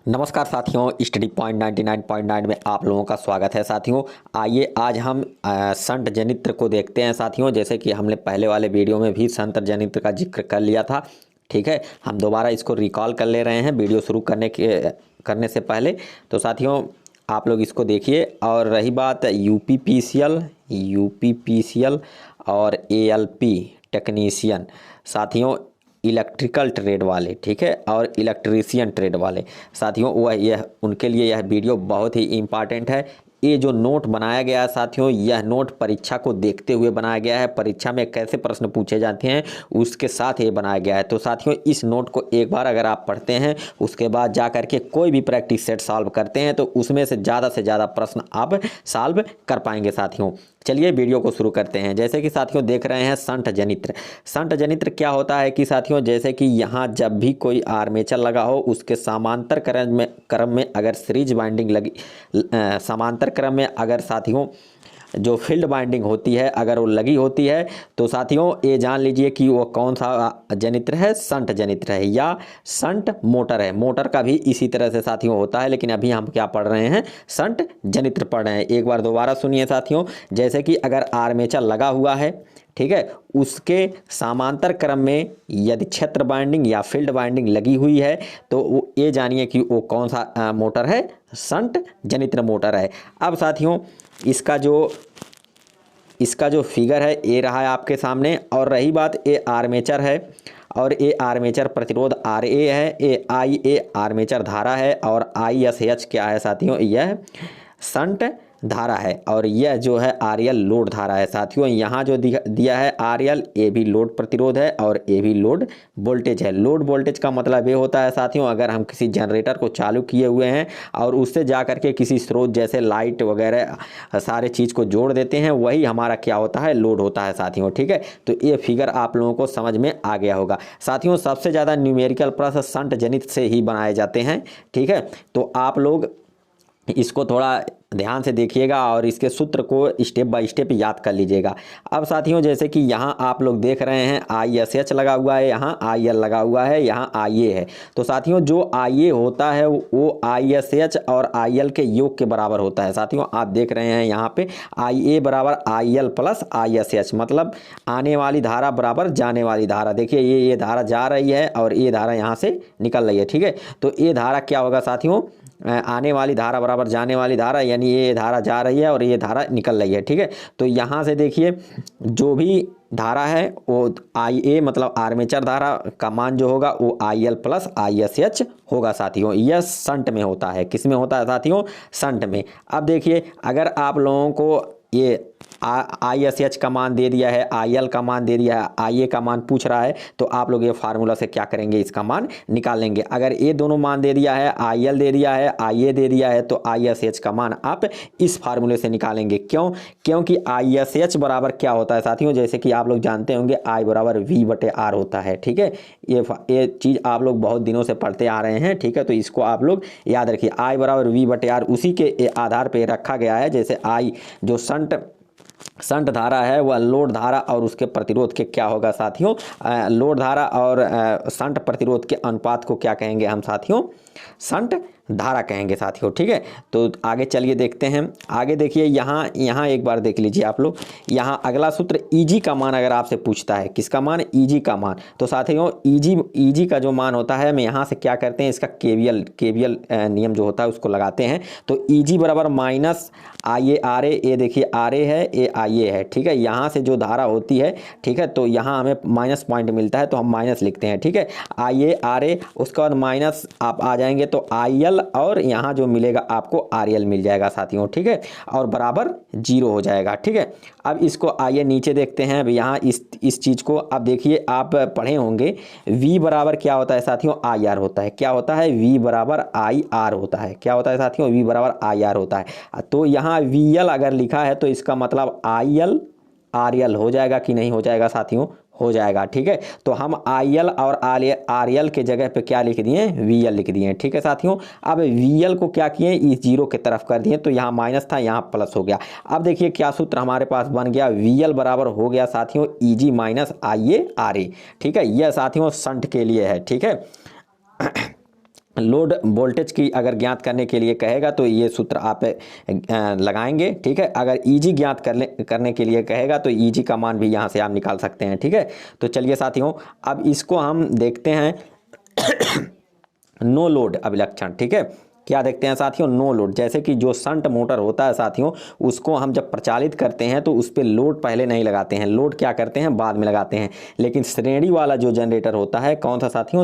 नमस्कार साथियों, study point 99.9 में आप लोगों का स्वागत है। साथियों आइए आज हम संट जनित्र को देखते हैं। साथियों जैसे कि हमने पहले वाले वीडियो में भी संट जनित्र का जिक्र कर लिया था, ठीक है। हम दोबारा इसको रिकॉल कर ले रहे हैं वीडियो शुरू करने से पहले। तो साथियों आप लोग इसको देखिए। और रही बात यूपीपीसीएल और एएलपी टेक्नीशियन, साथियों इलेक्ट्रिकल ट्रेड वाले, ठीक है, और इलेक्ट्रीशियन ट्रेड वाले, साथियों वह यह उनके लिए यह वीडियो बहुत ही इम्पॉर्टेंट है। ये जो नोट बनाया गया है साथियों, यह नोट परीक्षा को देखते हुए बनाया गया है। परीक्षा में कैसे प्रश्न पूछे जाते हैं उसके साथ ये बनाया गया है। तो साथियों इस नोट को एक बार अगर आप पढ़ते हैं, उसके बाद जा करके कोई भी प्रैक्टिस सेट सॉल्व करते हैं तो उसमें से ज़्यादा प्रश्न आप सॉल्व कर पाएंगे। साथियों चलिए वीडियो को शुरू करते हैं। जैसे कि साथियों देख रहे हैं संट जनित्र। संट जनित्र क्या होता है कि साथियों जैसे कि यहाँ जब भी कोई आर्मेचर लगा हो, उसके समांतर क्रम में अगर सीरीज बाइंडिंग लगी, समांतर क्रम में अगर साथियों जो फील्ड बाइंडिंग होती है अगर वो लगी होती है, तो साथियों ये जान लीजिए कि वो कौन सा जनित्र है, संट जनित्र है या संट मोटर है। मोटर का भी इसी तरह से साथियों होता है, लेकिन अभी हम क्या पढ़ रहे हैं, संट जनित्र पढ़ रहे हैं। एक बार दोबारा सुनिए साथियों। जैसे कि अगर आर्मेचर लगा हुआ है, ठीक है, उसके समांतर क्रम में यदि क्षेत्र बाइंडिंग या फील्ड बाइंडिंग लगी हुई है तो वो ये जानिए कि वो कौन सा मोटर है, संट जनित्र मोटर है। अब साथियों इसका जो फिगर है ये रहा है आपके सामने। और रही बात ये आर्मेचर है और ये आर्मेचर प्रतिरोध RA है, ये IA आर्मेचर धारा है और ISH क्या है साथियों, यह संट धारा है और यह जो है RL लोड धारा है। साथियों यहाँ जो दिया है RL, ये भी लोड प्रतिरोध है और ये भी लोड वोल्टेज है। लोड वोल्टेज का मतलब ये होता है साथियों, अगर हम किसी जनरेटर को चालू किए हुए हैं और उससे जा करके किसी स्रोत जैसे लाइट वगैरह सारे चीज़ को जोड़ देते हैं, वही हमारा क्या होता है, लोड होता है साथियों, ठीक है। तो ये फिगर आप लोगों को समझ में आ गया होगा। साथियों सबसे ज़्यादा न्यूमेरिकल प्रश्न संट जनित से ही बनाए जाते हैं, ठीक है। तो आप लोग इसको थोड़ा ध्यान से देखिएगा और इसके सूत्र को स्टेप बाय स्टेप याद कर लीजिएगा। अब साथियों जैसे कि यहाँ आप लोग देख रहे हैं ISH लगा हुआ है, यहाँ IL लगा हुआ है, यहाँ IA है। तो साथियों जो IA होता है वो ISH और IL के योग के बराबर होता है। साथियों आप देख रहे हैं यहाँ पे IA बराबर IL प्लस ISH, मतलब आने वाली धारा बराबर जाने वाली धारा। देखिए ये धारा जा रही है और ये धारा यहाँ से निकल रही है, ठीक है। तो ये धारा क्या होगा साथियों, आने वाली धारा बराबर जाने वाली धारा, यानी ये धारा जा रही है और ये धारा निकल रही है, ठीक है। तो यहाँ से देखिए जो भी धारा है वो IA मतलब आर्मेचर धारा का मान जो होगा वो IL प्लस ISH होगा साथियों। यह संट में होता है। किस में होता है साथियों, संट में। अब देखिए अगर आप लोगों को ये ISH का मान दे दिया है, IL का मान दे दिया है, IA का मान पूछ रहा है, तो आप लोग ये फार्मूला से क्या करेंगे, इसका मान निकालेंगे। अगर ये दोनों मान दे दिया है, IL दे दिया है, IA दे दिया है, तो ISH का मान आप इस फार्मूले से निकालेंगे। क्यों? क्योंकि ISH बराबर क्या होता है साथियों, जैसे कि आप लोग जानते होंगे I बराबर V/R होता है, ठीक है। ये चीज़ आप लोग बहुत दिनों से पढ़ते आ रहे हैं, ठीक है। तो इसको आप लोग याद रखिए, I बराबर V/R उसी के आधार पर रखा गया है। जैसे I जो संट धारा है वह लोड धारा और उसके प्रतिरोध के क्या होगा साथियों, लोड धारा और संट प्रतिरोध के अनुपात को क्या कहेंगे हम साथियों, संट धारा कहेंगे साथियों, ठीक है। तो आगे चलिए देखते हैं। आगे देखिए यहाँ एक बार देख लीजिए आप लोग। यहाँ अगला सूत्र EG का मान अगर आपसे पूछता है, किसका मान, EG का मान, तो साथियों EG का जो मान होता है, हम यहाँ से क्या करते हैं, इसका KVL नियम जो होता है उसको लगाते हैं। तो EG बराबर माइनस IA ये देखिए RA है, ये IA है, ठीक है। यहाँ से जो धारा होती है, ठीक है, तो यहाँ हमें माइनस पॉइंट मिलता है तो हम माइनस लिखते हैं, ठीक है। IA उसके बाद माइनस आप आ जाएंगे तो IL और यहाँ जो मिलेगा आपको RL मिल जाएगा साथियों, ठीक है, और बराबर 0 हो जाएगा, ठीक है। अब इसको आइए नीचे देखते हैं। अब यहाँ इस चीज़ को अब देखिए, आप पढ़े होंगे V बराबर क्या होता है साथियों, IR होता है। क्या होता है, V बराबर IR होता है। क्या होता है साथियों, V बराबर IR होता है। तो यहाँ VL अगर लिखा है तो इसका मतलब IL RL हो जाएगा कि नहीं हो जाएगा साथियों, हो जाएगा, ठीक है। तो हम IL और RL के जगह पे क्या लिख दिए, VL लिख दिए, ठीक है साथियों। अब VL को क्या किए, इस 0 की तरफ कर दिए, तो यहाँ माइनस था यहाँ प्लस हो गया। अब देखिए क्या सूत्र हमारे पास बन गया, VL बराबर हो गया साथियों EG माइनस IA RA, ठीक है। यह साथियों संट के लिए है, ठीक है। लोड वोल्टेज की अगर ज्ञात करने के लिए कहेगा तो ये सूत्र आप लगाएंगे, ठीक है। अगर ईजी ज्ञात करने के लिए कहेगा तो ईजी का मान भी यहाँ से आप निकाल सकते हैं, ठीक है। तो चलिए साथियों, अब इसको हम देखते हैं नो लोड अभिलक्षण, ठीक है। क्या देखते हैं साथियों? No load. जैसे कि जो शंट मोटर होता है साथियों, उसको हम जब प्रचालित करते हैं तो उस पर लोड पहले नहीं लगाते हैं, लोड क्या करते हैं? बाद में लगाते हैं। लेकिन श्रेणी वाला जो जनरेटर होता है, कौन सा साथियों?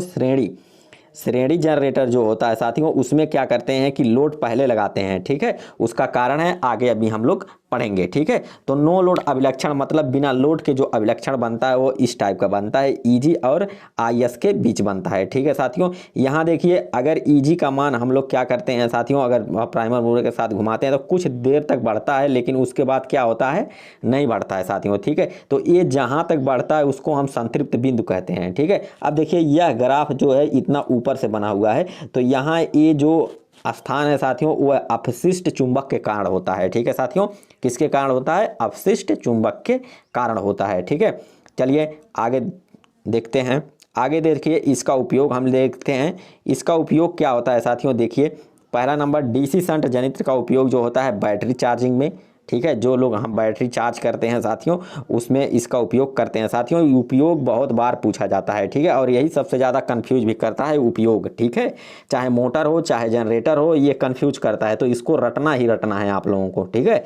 श्रेणी जनरेटर जो होता है साथियों, उसमें क्या करते हैं कि लोड पहले लगाते हैं, ठीक है। उसका कारण है आगे अभी हम लोग पढ़ेंगे, ठीक है। तो नो लोड अभिलक्षण मतलब बिना लोड के जो अभिलक्षण बनता है वो इस टाइप का बनता है, ईजी और आईएस के बीच बनता है, ठीक है साथियों। यहाँ देखिए, अगर ईजी का मान हम लोग क्या करते हैं साथियों, अगर प्राइमर मूवर के साथ घुमाते हैं तो कुछ देर तक बढ़ता है, लेकिन उसके बाद क्या होता है? नहीं बढ़ता है साथियों, ठीक है। तो ये जहाँ तक बढ़ता है उसको हम संतृप्त बिंदु कहते हैं, ठीक है। अब देखिए, यह ग्राफ जो है इतना ऊपर से बना हुआ है, तो यहाँ ये जो स्थान है साथियों, वह अपशिष्ट चुंबक के कारण होता है, ठीक है साथियों। किसके कारण होता है? अपशिष्ट चुंबक के कारण होता है, ठीक है। चलिए आगे देखते हैं। आगे देखिए, इसका उपयोग हम देखते हैं। इसका उपयोग क्या होता है साथियों? देखिए, पहला नंबर डीसी शंट जनित्र का उपयोग जो होता है बैटरी चार्जिंग में, ठीक है। जो लोग हम बैटरी चार्ज करते हैं साथियों, उसमें इसका उपयोग करते हैं साथियों। उपयोग बहुत बार पूछा जाता है, ठीक है, और यही सबसे ज़्यादा कंफ्यूज भी करता है उपयोग, ठीक है। चाहे मोटर हो चाहे जनरेटर हो, ये कंफ्यूज करता है, तो इसको रटना ही रटना है आप लोगों को, ठीक है।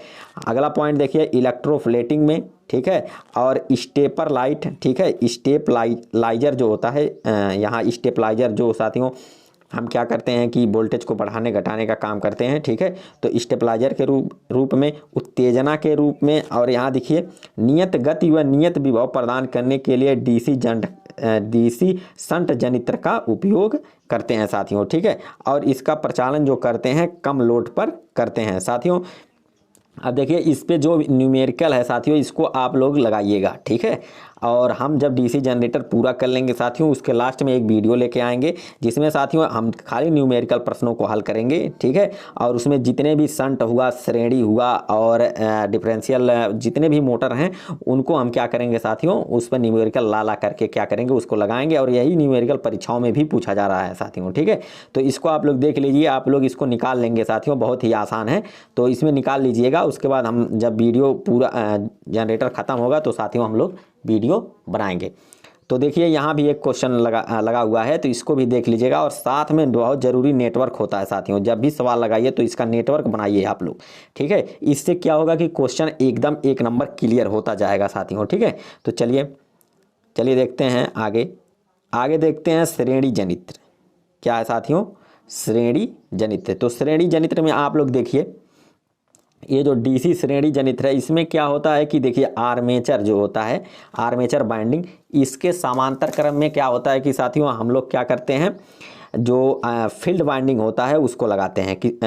अगला पॉइंट देखिए, इलेक्ट्रोफ्लेटिंग में, ठीक है, और स्टेपर लाइट, ठीक है। स्टेपलाइजर जो होता है, यहाँ स्टेपलाइजर जो साथियों हम क्या करते हैं कि वोल्टेज को बढ़ाने घटाने का काम करते हैं, ठीक है। तो स्टेबलाइजर के रूप में, उत्तेजना के रूप में, और यहाँ देखिए नियत गति व नियत विभव प्रदान करने के लिए डीसी शंट जनित्र का उपयोग करते हैं साथियों, ठीक है। और इसका प्रचालन जो करते हैं कम लोड पर करते हैं साथियों। अब देखिए, इस पे जो न्यूमेरिकल है साथियों, इसको आप लोग लगाइएगा, ठीक है। और हम जब डीसी जनरेटर पूरा कर लेंगे साथियों, उसके लास्ट में एक वीडियो लेके आएंगे जिसमें साथियों हम खाली न्यूमेरिकल प्रश्नों को हल करेंगे, ठीक है। और उसमें जितने भी शंट हुआ, श्रेणी हुआ और डिफरेंशियल जितने भी मोटर हैं, उनको हम क्या करेंगे साथियों, उस पर न्यूमेरिकल ला करके क्या करेंगे, उसको लगाएंगे। और यही न्यूमेरिकल परीक्षाओं में भी पूछा जा रहा है साथियों, ठीक है। तो इसको आप लोग देख लीजिए, आप लोग इसको निकाल लेंगे साथियों, बहुत ही आसान है। तो इसमें निकाल लीजिएगा। उसके बाद हम जब वीडियो पूरा जनरेटर ख़त्म होगा तो साथियों हम लोग वीडियो बनाएंगे। तो देखिए, यहाँ भी एक क्वेश्चन लगा हुआ है, तो इसको भी देख लीजिएगा। और साथ में बहुत ज़रूरी नेटवर्क होता है साथियों, जब भी सवाल लगाइए तो इसका नेटवर्क बनाइए आप लोग, ठीक है। इससे क्या होगा कि क्वेश्चन एकदम एक नंबर क्लियर होता जाएगा साथियों, ठीक है। तो चलिए देखते हैं आगे देखते हैं श्रेणी जनित्र क्या है साथियों, श्रेणी जनित्र। तो श्रेणी जनित्र में आप लोग देखिए, ये जो डीसी श्रेणी जनित्र है, इसमें क्या होता है कि देखिए, आर्मेचर जो होता है, आर्मेचर बाइंडिंग, इसके समांतर क्रम में क्या होता है कि साथियों हम लोग क्या करते हैं, जो फील्ड बाइंडिंग होता है उसको लगाते हैं कि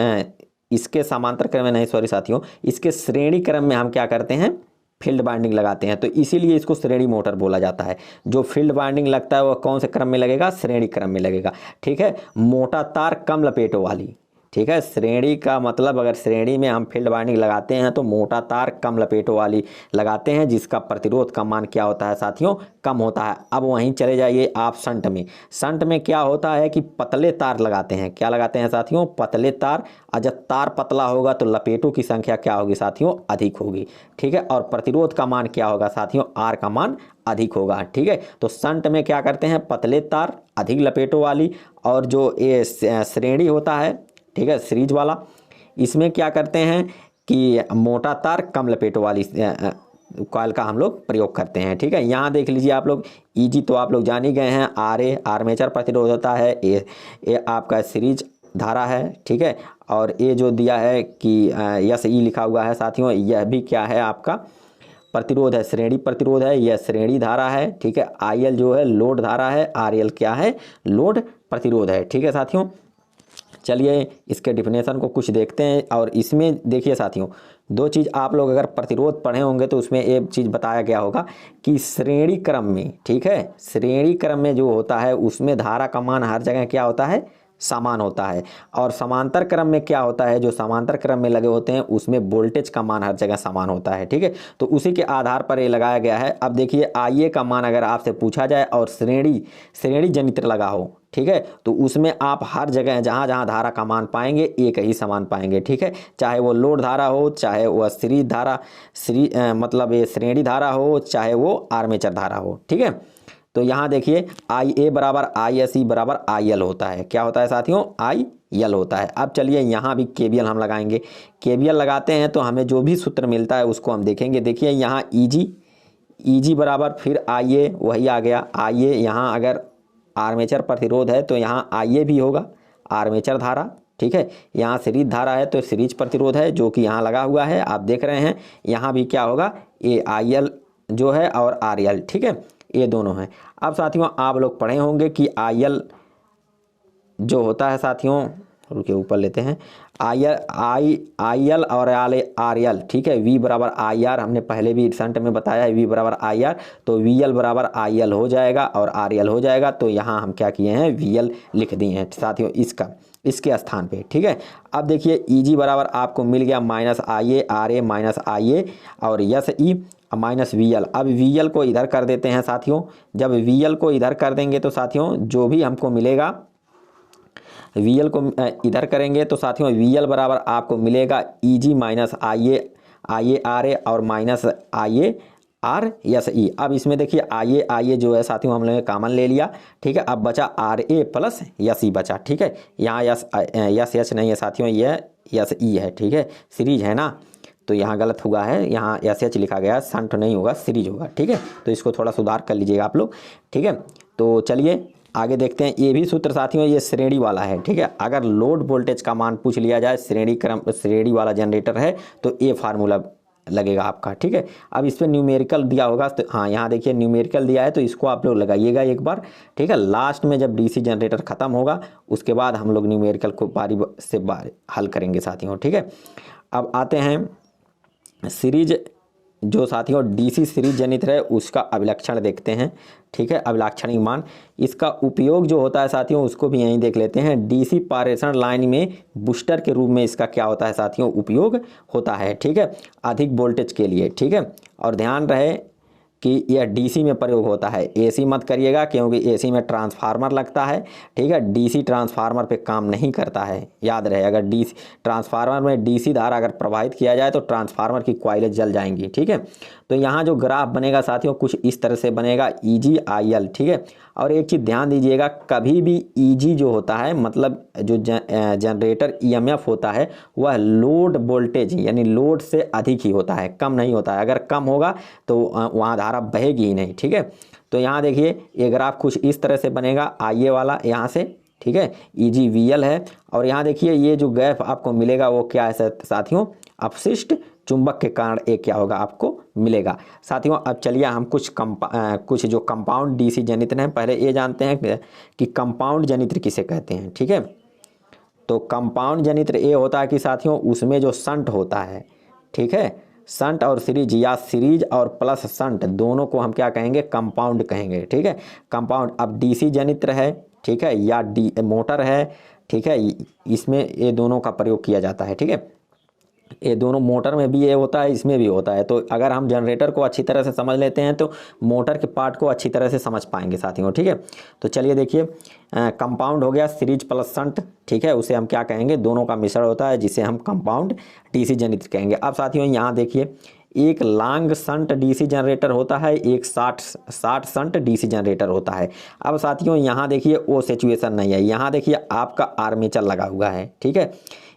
इसके समांतर क्रम में नहीं, सॉरी साथियों, इसके श्रेणी क्रम में हम क्या करते हैं, फील्ड बाइंडिंग लगाते हैं। तो इसीलिए इसको श्रेणी मोटर बोला जाता है। जो फील्ड बाइंडिंग लगता है वह कौन से क्रम में लगेगा? श्रेणी क्रम में लगेगा, ठीक है। मोटा तार कम लपेटों वाली, ठीक है। श्रेणी का मतलब, अगर श्रेणी में हम फील्ड बाइंडिंग लगाते हैं तो मोटा तार कम लपेटों वाली लगाते हैं, जिसका प्रतिरोध का मान क्या होता है साथियों? कम होता है। अब वहीं चले जाइए आप शंट में। शंट में क्या होता है कि पतले तार लगाते हैं। क्या लगाते हैं साथियों? पतले तार। और जब तार पतला होगा तो लपेटों की संख्या क्या होगी साथियों? अधिक होगी, ठीक है। और प्रतिरोध का मान क्या होगा साथियों? आर का मान अधिक होगा, ठीक है। तो शंट में क्या करते हैं? पतले तार, अधिक लपेटों वाली। और जो ये श्रेणी होता है, ठीक है, सीरीज वाला, इसमें क्या करते हैं कि मोटा तार कम लपेटों वाली कॉइल का हम लोग प्रयोग करते हैं, ठीक है। यहाँ देख लीजिए आप लोग, ईजी तो आप लोग जान ही गए हैं, आरए आर्मेचर प्रतिरोध होता है, ये आपका सीरीज धारा है, ठीक है। और ये जो दिया है कि यस ई लिखा हुआ है साथियों, यह भी क्या है आपका प्रतिरोध है, श्रेणी प्रतिरोध है, यह श्रेणी धारा है, ठीक है। आईएल जो है लोड धारा है, आरएल क्या है? लोड प्रतिरोध है, ठीक है साथियों। चलिए इसके डिफिनेशन को कुछ देखते हैं। और इसमें देखिए साथियों, दो चीज़ आप लोग अगर प्रतिरोध पढ़े होंगे तो उसमें एक चीज़ बताया गया होगा कि श्रेणी क्रम में, ठीक है, श्रेणी क्रम में जो होता है उसमें धारा का मान हर जगह क्या होता है? समान होता है। और समांतर क्रम में क्या होता है? जो समांतर क्रम में लगे होते हैं उसमें वोल्टेज का मान हर जगह समान होता है, ठीक है। तो उसी के आधार पर ये लगाया गया है। अब देखिए, आईए का मान अगर आपसे पूछा जाए और श्रेणी जनित्र लगा हो, ठीक है। तो उसमें आप हर जगह जहाँ जहाँ धारा का मान पाएंगे एक ही समान पाएंगे, ठीक है। चाहे वो लोड धारा हो, चाहे वह सीरीज धारा मतलब ये श्रेणी धारा हो, चाहे वो आर्मेचर धारा हो, ठीक है। तो यहाँ देखिए आई ए बराबर आई एस ई बराबर आई एल होता है। क्या होता है साथियों? आई एल होता है। अब चलिए यहाँ भी केवीएल हम लगाएंगे। केवीएल लगाते हैं तो हमें जो भी सूत्र मिलता है उसको हम देखेंगे। देखिए यहाँ ईजी बराबर फिर आई ए, वही आ गया आई ए। यहाँ अगर आर्मेचर प्रतिरोध है तो यहाँ आई ए भी होगा, आर्मेचर धारा, ठीक है। यहाँ सीरीज धारा है तो सीरीज प्रतिरोध है जो कि यहाँ लगा हुआ है, आप देख रहे हैं। यहाँ भी क्या होगा? ए आई एल जो है और आर एल, ठीक है, ये दोनों हैं। अब साथियों आप लोग पढ़े होंगे कि आई एल जो होता है साथियों, रुके ऊपर लेते हैं, आई एल और आर एल, ठीक है। वी बराबर आई आर, हमने पहले भी रिसेंट में बताया है, वी बराबर आई आर, तो वी एल बराबर आई एल हो जाएगा और आर एल हो जाएगा। तो यहाँ हम क्या किए हैं? वी एल लिख दिए हैं साथियों इसके स्थान पे, ठीक है। अब देखिए ईजी बराबर आपको मिल गया minus I A, R A minus I A और S E minus V L. अब वी एल को इधर कर देते हैं साथियों। जब वी एल को इधर कर देंगे तो साथियों जो भी हमको मिलेगा, वी एल को इधर करेंगे तो साथियों वी एल बराबर आपको मिलेगा ई जी माइनस आई ए आर ए और minus I A R S E. अब इसमें देखिए आई ए जो है साथियों हम लोगों ने कॉमन ले लिया, ठीक है। अब बचा R A plus S E बचा, ठीक है। यहाँ यस एच नहीं है साथियों, ये एस ई है, ठीक है। सीरीज है ना, तो यहाँ गलत हुआ है, यहाँ एस एच लिखा गया है, संट नहीं होगा, सीरीज होगा, ठीक है। तो इसको थोड़ा सुधार कर लीजिएगा आप लोग, ठीक है। तो चलिए आगे देखते हैं। ये भी सूत्र साथियों ये श्रेणी वाला है, ठीक है। अगर लोड वोल्टेज का मान पूछ लिया जाए, श्रेणी वाला जनरेटर है तो ये फार्मूला लगेगा आपका, ठीक है। अब इस पर न्यूमेरिकल दिया होगा तो हाँ यहाँ देखिए न्यूमेरिकल दिया है, तो इसको आप लोग लगाइएगा एक बार, ठीक है। लास्ट में जब डीसी जनरेटर ख़त्म होगा उसके बाद हम लोग न्यूमेरिकल को बारी से बारी हल करेंगे साथियों, ठीक है। अब आते हैं सीरीज जो साथियों डीसी सीरीज जनित्र है उसका अभिलक्षण देखते हैं, ठीक है। अभिलाक्षणिक मान, इसका उपयोग जो होता है साथियों उसको भी यहीं देख लेते हैं। डीसी पारेषण लाइन में बूस्टर के रूप में इसका क्या होता है साथियों? उपयोग होता है, ठीक है, अधिक वोल्टेज के लिए, ठीक है। और ध्यान रहे कि यह डीसी में प्रयोग होता है, एसी मत करिएगा क्योंकि एसी में ट्रांसफार्मर लगता है, ठीक है। डीसी ट्रांसफार्मर पे काम नहीं करता है, याद रहे। अगर डीसी ट्रांसफार्मर में डीसी धारा अगर प्रवाहित किया जाए तो ट्रांसफार्मर की कॉइलें जल जाएंगी, ठीक है। तो यहाँ जो ग्राफ बनेगा साथियों कुछ इस तरह से बनेगा ईजी आई एल, ठीक है। और एक चीज़ ध्यान दीजिएगा, कभी भी ईजी जो होता है मतलब जो जनरेटर ईएमएफ होता है वह लोड वोल्टेज यानी लोड से अधिक ही होता है, कम नहीं होता है। अगर कम होगा तो वहाँ धारा बहेगी ही नहीं, ठीक है। तो यहाँ देखिए ये ग्राफ कुछ इस तरह से बनेगा, आई ए वाला यहाँ से, ठीक है, ईजी वी एल है। और यहाँ देखिए ये जो गैप आपको मिलेगा वो क्या है साथियों? अपशिष्ट चुंबक के कारण एक क्या होगा आपको मिलेगा साथियों। अब चलिए हम कुछ जो कंपाउंड डीसी जनित्र हैं पहले ये जानते हैं कि कंपाउंड जनित्र किसे कहते हैं, ठीक है। तो कंपाउंड जनित्र ये होता है कि साथियों उसमें जो संट होता है, ठीक है, संट और सीरीज या सीरीज और प्लस संट दोनों को हम क्या कहेंगे? कंपाउंड कहेंगे, ठीक है। कंपाउंड अब डीसी जनित्र है, ठीक है, या मोटर है, ठीक है, इसमें ये दोनों का प्रयोग किया जाता है, ठीक है। ये दोनों मोटर में भी ये होता है, इसमें भी होता है। तो अगर हम जनरेटर को अच्छी तरह से समझ लेते हैं तो मोटर के पार्ट को अच्छी तरह से समझ पाएंगे साथियों, ठीक है। तो चलिए देखिए कंपाउंड हो गया सीरीज प्लस शंट, ठीक है, उसे हम क्या कहेंगे? दोनों का मिश्रण होता है जिसे हम कंपाउंड डीसी जनित्र कहेंगे। अब साथियों यहाँ देखिए एक लॉन्ग शंट डीसी जनरेटर होता है, एक शार्ट शंट डीसी जनरेटर होता है। अब साथियों यहाँ देखिए वो सिचुएशन नहीं है, यहाँ देखिए आपका आर्मेचर लगा हुआ है, ठीक है।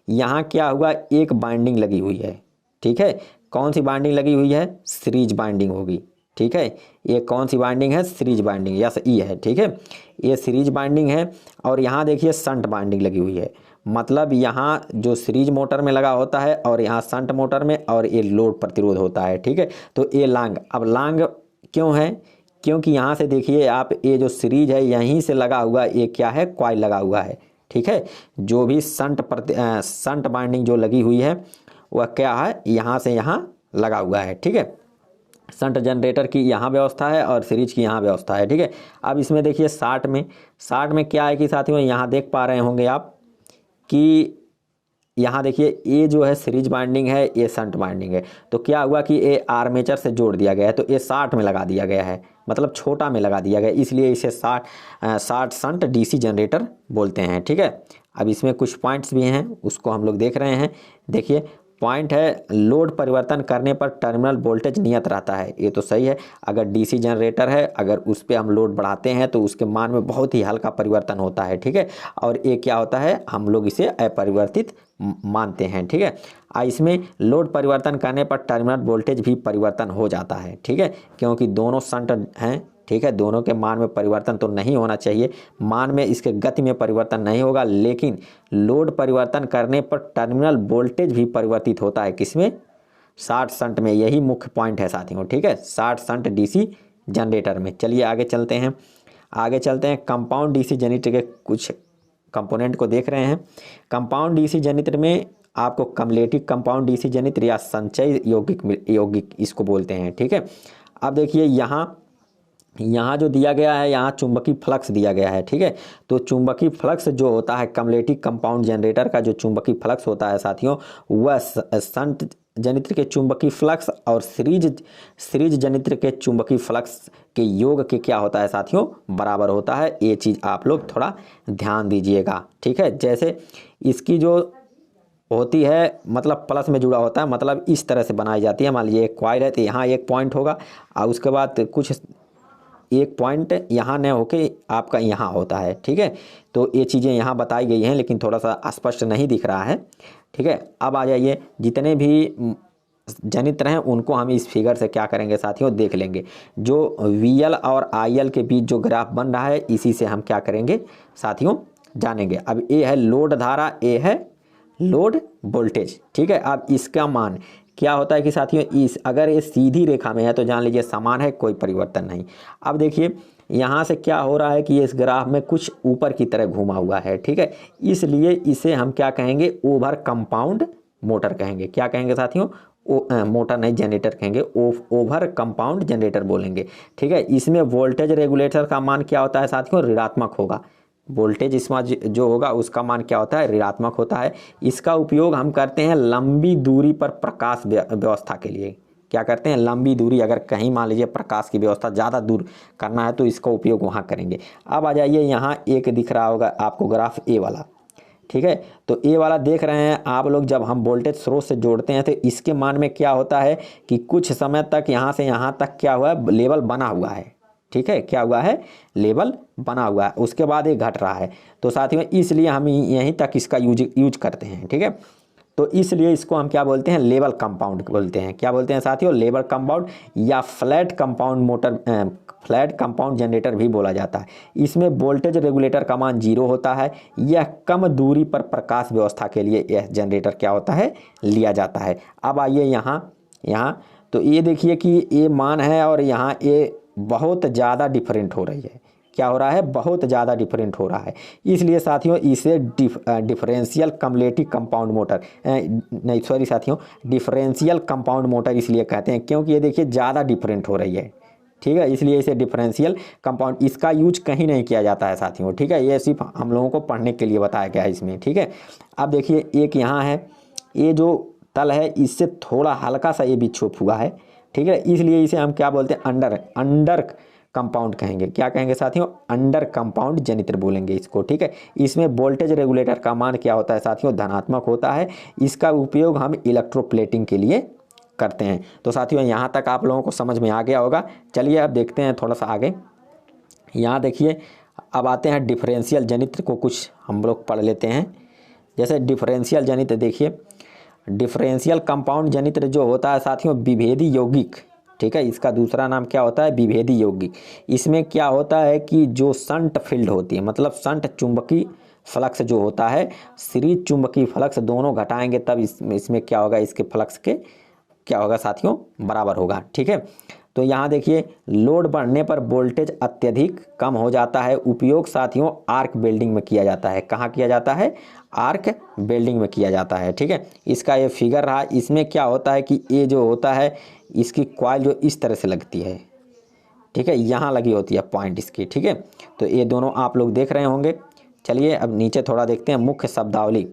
यहाँ क्या हुआ? एक बाइंडिंग लगी हुई है, ठीक है। कौन सी बाइंडिंग लगी हुई है? सीरीज बाइंडिंग होगी, ठीक है। ये कौन सी बाइंडिंग है? सीरीज बाइंडिंग, यस ई है, ठीक है, ये सीरीज बाइंडिंग है। और यहाँ देखिए शंट बाइंडिंग लगी हुई है, मतलब यहाँ जो सीरीज मोटर में लगा होता है और यहाँ शंट मोटर में, और ये लोड प्रतिरोध होता है, ठीक है। तो ये लॉन्ग, अब लॉन्ग क्यों है? क्योंकि यहाँ से देखिए आप ये जो सीरीज है यहीं से लगा हुआ ये क्या है? कॉइल लगा हुआ है, ठीक है। जो भी शंट बाइंडिंग जो लगी हुई है वह क्या है? यहाँ से यहाँ लगा हुआ है, ठीक है। शंट जनरेटर की यहाँ व्यवस्था है और सीरीज की यहाँ व्यवस्था है, ठीक है। अब इसमें देखिए 60 में क्या है कि साथियों यहाँ देख पा रहे होंगे आप कि यहाँ देखिए ये जो है सीरीज बाइंडिंग है, ये शंट बाइंडिंग है। तो क्या हुआ कि ये आर्मेचर से जोड़ दिया गया है, तो ये 60 में लगा दिया गया है, मतलब छोटा में लगा दिया गया, इसलिए इसे शॉर्ट शंट डीसी जनरेटर बोलते हैं। ठीक है, अब इसमें कुछ पॉइंट्स भी हैं, उसको हम लोग देख रहे हैं। देखिए पॉइंट है, लोड परिवर्तन करने पर टर्मिनल वोल्टेज नियत रहता है। ये तो सही है, अगर डीसी जनरेटर है, अगर उस पर हम लोड बढ़ाते हैं तो उसके मान में बहुत ही हल्का परिवर्तन होता है। ठीक है, और ये क्या होता है, हम लोग इसे अपरिवर्तित मानते हैं। ठीक है, इसमें लोड परिवर्तन करने पर टर्मिनल वोल्टेज भी परिवर्तन हो जाता है। ठीक है, क्योंकि दोनों शंट हैं। ठीक है, दोनों के मान में परिवर्तन तो नहीं होना चाहिए, मान में इसके गति में परिवर्तन नहीं होगा, लेकिन लोड परिवर्तन करने पर टर्मिनल वोल्टेज भी परिवर्तित होता है। किसमें? शॉर्ट शंट में। यही मुख्य पॉइंट है साथियों। ठीक है, शॉर्ट शंट डीसी जनरेटर में। चलिए आगे चलते हैं, कंपाउंड डीसी जनरेटर के कुछ कंपोनेंट को देख रहे हैं। कंपाउंड डीसी जनरेटर में आपको कम्युलेटिव कंपाउंड डीसी जनरेटर या संचय यौगिक इसको बोलते हैं। ठीक है, अब देखिए यहाँ जो दिया गया है, यहाँ चुंबकीय फ्लक्स दिया गया है। ठीक है, तो चुंबकीय फ्लक्स जो होता है कम्युलेटिव कंपाउंड जनरेटर का, जो चुंबकीय फ्लक्स होता है साथियों, वह शंट जनित्र के चुंबकीय फ्लक्स और सीरीज जनित्र के चुंबकीय फ्लक्स के योग के क्या होता है साथियों, बराबर होता है। ये चीज़ आप लोग थोड़ा ध्यान दीजिएगा। ठीक है, जैसे इसकी जो होती है मतलब प्लस में जुड़ा होता है, मतलब इस तरह से बनाई जाती है। मान लीजिए एक कॉइल है तो यहाँ एक पॉइंट होगा और उसके बाद कुछ एक पॉइंट यहाँ न होके आपका यहाँ होता है। ठीक है, तो ये चीज़ें यहाँ बताई गई हैं, लेकिन थोड़ा सा स्पष्ट नहीं दिख रहा है। ठीक है, अब आ जाइए, जितने भी जनित्र हैं उनको हम इस फिगर से क्या करेंगे साथियों, देख लेंगे। जो VL और IL के बीच जो ग्राफ बन रहा है, इसी से हम क्या करेंगे साथियों, जानेंगे। अब ये है लोड धारा, ये है लोड वोल्टेज। ठीक है, अब इसका मान क्या होता है कि साथियों, अगर ये सीधी रेखा में है तो जान लीजिए समान है, कोई परिवर्तन नहीं। अब देखिए यहाँ से क्या हो रहा है कि इस ग्राफ में कुछ ऊपर की तरह घूमा हुआ है। ठीक है, इसलिए इसे हम क्या कहेंगे, ओवर कंपाउंड मोटर कहेंगे। क्या कहेंगे साथियों, मोटर नहीं, जनरेटर कहेंगे, ओवर कंपाउंड जनरेटर बोलेंगे। ठीक है, इसमें वोल्टेज रेगुलेटर का मान क्या होता है साथियों, ऋणात्मक होगा। वोल्टेज इसमें जो होगा उसका मान क्या होता है, ऋणात्मक होता है। इसका उपयोग हम करते हैं लंबी दूरी पर प्रकाश व्यवस्था के लिए। क्या करते हैं, लंबी दूरी, अगर कहीं मान लीजिए प्रकाश की व्यवस्था ज़्यादा दूर करना है तो इसका उपयोग वहाँ करेंगे। अब आ जाइए, यहाँ एक दिख रहा होगा आपको ग्राफ ए वाला। ठीक है, तो ए वाला देख रहे हैं आप लोग, जब हम वोल्टेज स्रोत से जोड़ते हैं तो इसके मान में क्या होता है कि कुछ समय तक यहाँ से यहाँ तक क्या हुआ है, लेवल बना हुआ है। ठीक है, क्या हुआ है, लेवल बना हुआ है, उसके बाद ये घट रहा है। तो साथियों इसलिए हम यहीं तक इसका यूज करते हैं। ठीक है, तो इसलिए इसको हम क्या बोलते हैं, लेवल कंपाउंड बोलते हैं। क्या बोलते हैं साथियों, लेवल कंपाउंड या फ्लैट कंपाउंड जनरेटर भी बोला जाता है। इसमें वोल्टेज रेगुलेटर का मान 0 होता है। यह कम दूरी पर प्रकाश व्यवस्था के लिए यह जनरेटर क्या होता है, लिया जाता है। अब आइए यहाँ तो ये देखिए कि ये मान है और यहाँ ये बहुत ज़्यादा डिफरेंट हो रही है। क्या हो रहा है, बहुत ज़्यादा डिफरेंट हो रहा है। इसलिए साथियों इसे डिफरेंशियल कम्युलेटिव कंपाउंड मोटर नहीं सॉरी साथियों, डिफरेंशियल कंपाउंड मोटर इसलिए कहते हैं क्योंकि ये देखिए ज़्यादा डिफरेंट हो रही है। ठीक है, इसलिए इसे डिफरेंशियल कंपाउंड, इसका यूज कहीं नहीं किया जाता है साथियों। ठीक है, ये सिर्फ हम लोगों को पढ़ने के लिए बताया गया है इसमें। ठीक है, अब देखिए एक यहाँ है, ये जो तल है इससे थोड़ा हल्का सा ये भी छुप हुआ है। ठीक है, इसलिए इसे हम क्या बोलते हैं, अंडर कंपाउंड कहेंगे। क्या कहेंगे साथियों, अंडर कंपाउंड जनित्र बोलेंगे इसको। ठीक है, इसमें वोल्टेज रेगुलेटर का मान क्या होता है साथियों, धनात्मक होता है। इसका उपयोग हम इलेक्ट्रोप्लेटिंग के लिए करते हैं। तो साथियों यहाँ तक आप लोगों को समझ में आ गया होगा। चलिए अब देखते हैं थोड़ा सा आगे। यहाँ देखिए, अब आते हैं डिफरेंशियल जनित्र को, कुछ हम लोग पढ़ लेते हैं। जैसे डिफरेंशियल जनित्र देखिए, डिफरेंशियल कंपाउंड जनित्र जो होता है साथियों, विभेदी यौगिक। ठीक है, इसका दूसरा नाम क्या होता है, विभेदी यौगिक। इसमें क्या होता है कि जो शंट फील्ड होती है, मतलब शंट चुंबकीय फ्लक्स जो होता है, सीरीज चुंबकीय फ्लक्स दोनों घटाएंगे तब इसमें क्या होगा, इसके फ्लक्स के क्या होगा साथियों, बराबर होगा। ठीक है, तो यहाँ देखिए लोड बढ़ने पर वोल्टेज अत्यधिक कम हो जाता है। उपयोग साथियों आर्क वेल्डिंग में किया जाता है। कहाँ किया जाता है, आर्क वेल्डिंग में किया जाता है। ठीक है, इसका ये फिगर रहा। इसमें क्या होता है कि ये जो होता है, इसकी कॉइल जो इस तरह से लगती है। ठीक है, यहाँ लगी होती है पॉइंट इसकी। ठीक है, तो ये दोनों आप लोग देख रहे होंगे। चलिए अब नीचे थोड़ा देखते हैं मुख्य शब्दावली।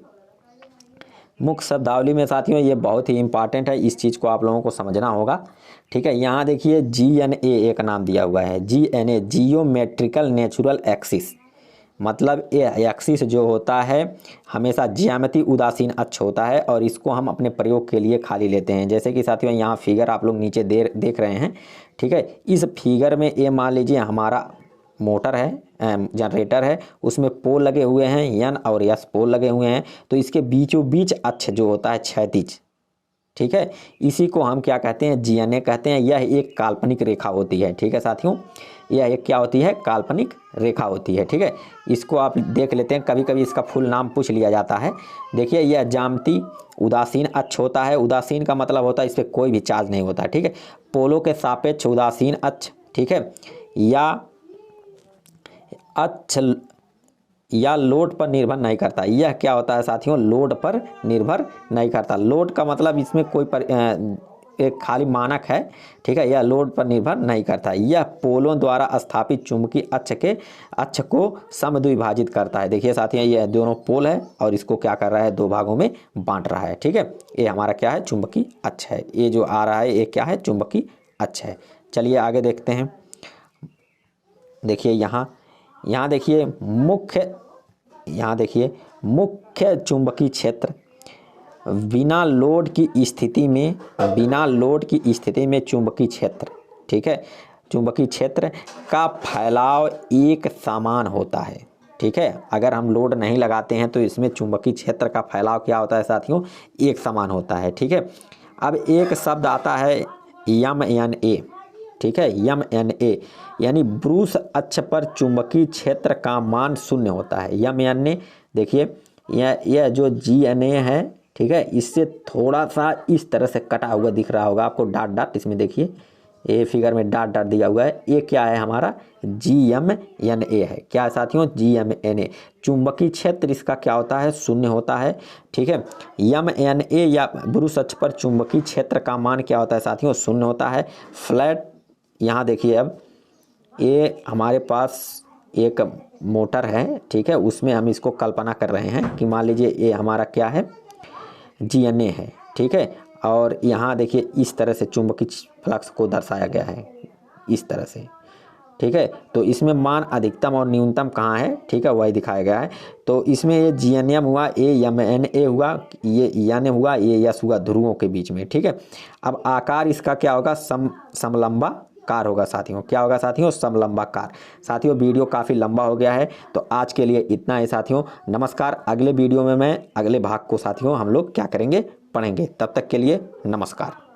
मुख्य शब्दावली में साथियों ये बहुत ही इंपॉर्टेंट है, इस चीज़ को आप लोगों को समझना होगा। ठीक है, यहाँ देखिए GNA एक नाम दिया हुआ है, GNA जियोमेट्रिकल नेचुरल एक्सिस, मतलब ये एक्सिस जो होता है हमेशा ज्यामिति उदासीन अक्ष होता है और इसको हम अपने प्रयोग के लिए खाली लेते हैं। जैसे कि साथियों यहाँ फिगर आप लोग नीचे देख रहे हैं। ठीक है, इस फिगर में ये मान लीजिए हमारा मोटर है, जनरेटर है, उसमें पोल लगे हुए हैं, N और S पोल लगे हुए हैं, तो इसके बीचों बीच अक्ष जो होता है क्षैतिज, ठीक है, इसी को हम क्या कहते हैं, GNA कहते हैं। यह एक काल्पनिक रेखा होती है। ठीक है साथियों, यह एक क्या होती है, काल्पनिक रेखा होती है। ठीक है, इसको आप देख लेते हैं, कभी कभी इसका फुल नाम पूछ लिया जाता है। देखिए यह ज्यामिति उदासीन अक्ष होता है। उदासीन का मतलब होता है इस पर कोई भी चार्ज नहीं होता। ठीक है, पोलों के सापेक्ष उदासीन अक्ष, ठीक है, या अक्ष या लोड पर निर्भर नहीं करता। यह क्या होता है साथियों, लोड पर निर्भर नहीं करता। लोड का मतलब इसमें कोई एक खाली मानक है। ठीक है, यह लोड पर निर्भर नहीं करता। यह पोलों द्वारा स्थापित चुंबकीय अक्ष को समद्विभाजित करता है। देखिए साथियों, यह दोनों पोल है और इसको क्या कर रहा है, दो भागों में बांट रहा है। ठीक है, ये हमारा क्या है, चुंबकीय अक्ष है। ये जो आ रहा है ये क्या है, चुंबकीय अक्ष है। चलिए आगे देखते हैं। देखिए यहाँ देखिए मुख्य चुंबकीय क्षेत्र बिना लोड की स्थिति में चुंबकीय क्षेत्र, ठीक है, चुंबकीय क्षेत्र का फैलाव एक समान होता है। ठीक है, अगर हम लोड नहीं लगाते हैं तो इसमें चुंबकीय क्षेत्र का फैलाव क्या होता है साथियों, एक समान होता है। ठीक है, अब एक शब्द आता है MNA। ठीक है, MNA यानी ब्रूस अक्ष पर चुंबकीय क्षेत्र का मान शून्य होता है। MNA देखिए यह जो GNA है, ठीक है, इससे थोड़ा सा इस तरह से कटा हुआ दिख रहा होगा आपको, डॉट इसमें देखिए, ये फिगर में डॉट दिया हुआ है। ये क्या है, हमारा GMNA है। क्या है साथियों, GMNA। चुंबकीय क्षेत्र इसका क्या होता है, शून्य होता है। ठीक है, MNA या ब्रूस अक्ष पर चुंबकीय क्षेत्र का मान क्या होता है साथियों, शून्य होता है। फ्लैट, यहाँ देखिए अब ये हमारे पास एक मोटर है। ठीक है, उसमें हम इसको कल्पना कर रहे हैं कि मान लीजिए ये हमारा क्या है, GNA है। ठीक है, और यहाँ देखिए इस तरह से चुंबकीय फ्लक्स को दर्शाया गया है, इस तरह से। ठीक है, तो इसमें मान अधिकतम और न्यूनतम कहाँ है, ठीक है, वही दिखाया गया है। तो इसमें ये GNM हुआ, ये MNA हुआ, ये N हुआ, ये S हुआ, ध्रुवों के बीच में। ठीक है, अब आकार इसका क्या होगा, समलंबाकार होगा साथियों। क्या होगा साथियों, समलंबाकार। साथियों वीडियो काफ़ी लंबा हो गया है, तो आज के लिए इतना है साथियों। नमस्कार। अगले वीडियो में मैं अगले भाग को साथियों हम लोग क्या करेंगे, पढ़ेंगे। तब तक के लिए नमस्कार।